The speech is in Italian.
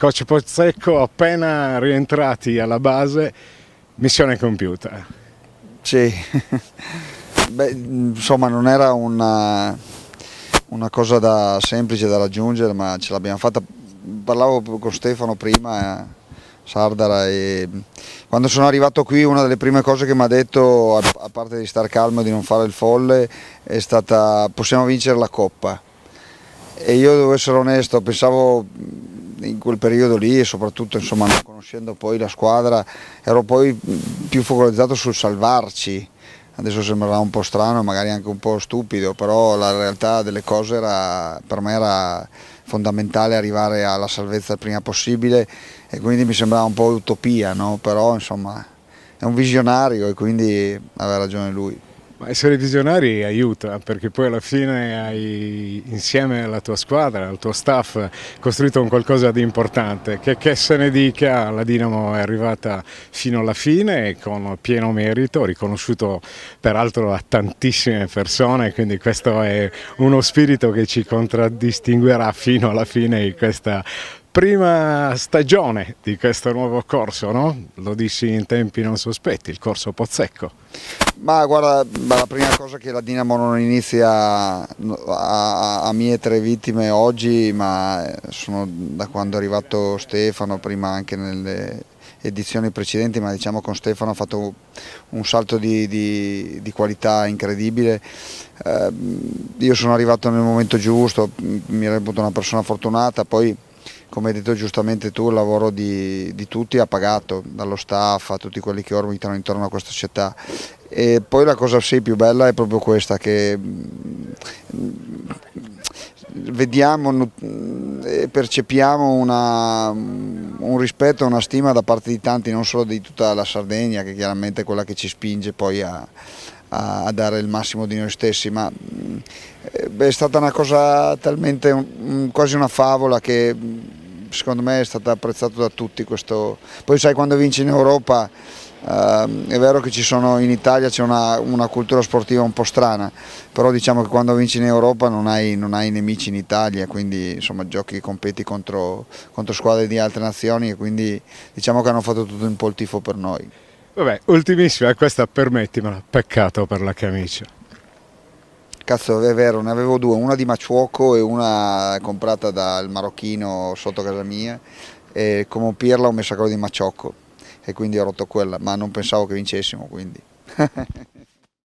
Coach Pozzecco, appena rientrati alla base, missione compiuta. Sì, beh, insomma non era una cosa semplice da raggiungere, ma ce l'abbiamo fatta. Parlavo con Stefano prima, Sardara, e quando sono arrivato qui una delle prime cose che mi ha detto, a parte di star calmo e di non fare il folle, è stata: possiamo vincere la Coppa. E io, devo essere onesto, pensavo in quel periodo lì, e soprattutto insomma non conoscendo poi la squadra, ero poi più focalizzato sul salvarci. Adesso sembrerà un po' strano, magari anche un po' stupido, però la realtà delle cose per me era fondamentale arrivare alla salvezza il prima possibile, e quindi mi sembrava un po' utopia, no? Però insomma è un visionario e quindi aveva ragione lui. Ma essere visionari aiuta, perché poi alla fine hai, insieme alla tua squadra, al tuo staff, costruito un qualcosa di importante. Che se ne dica, la Dinamo è arrivata fino alla fine e con pieno merito, riconosciuto peraltro da tantissime persone, quindi questo è uno spirito che ci contraddistinguerà fino alla fine di questa prima stagione di questo nuovo corso, no? Lo dissi in tempi non sospetti, il corso Pozzecco. Ma guarda, la prima cosa è che la Dinamo non inizia a mietere vittime oggi, ma sono da quando è arrivato Stefano, prima anche nelle edizioni precedenti, ma diciamo con Stefano ha fatto un salto di qualità incredibile. Io sono arrivato nel momento giusto, mi reputo una persona fortunata, poi come hai detto giustamente tu, il lavoro di tutti ha pagato, dallo staff a tutti quelli che orbitano intorno a questa città. E poi la cosa più bella è proprio questa, che vediamo e percepiamo un rispetto e una stima da parte di tanti, non solo di tutta la Sardegna, che chiaramente è quella che ci spinge poi a dare il massimo di noi stessi, ma è stata una cosa talmente, quasi una favola, che secondo me è stata apprezzata da tutti. Poi sai, quando vinci in Europa, è vero che in Italia c'è una cultura sportiva un po' strana, però diciamo che quando vinci in Europa non hai nemici in Italia, quindi insomma giochi e competi contro squadre di altre nazioni, e quindi diciamo che hanno fatto tutto un po' il tifo per noi. Vabbè, ultimissima, questa permettimela, peccato per la camicia. Cazzo, è vero, ne avevo due, una di Maciuoco e una comprata dal marocchino sotto casa mia, e come un pirla ho messo quello di Maciocco e quindi ho rotto quella, ma non pensavo che vincessimo, quindi.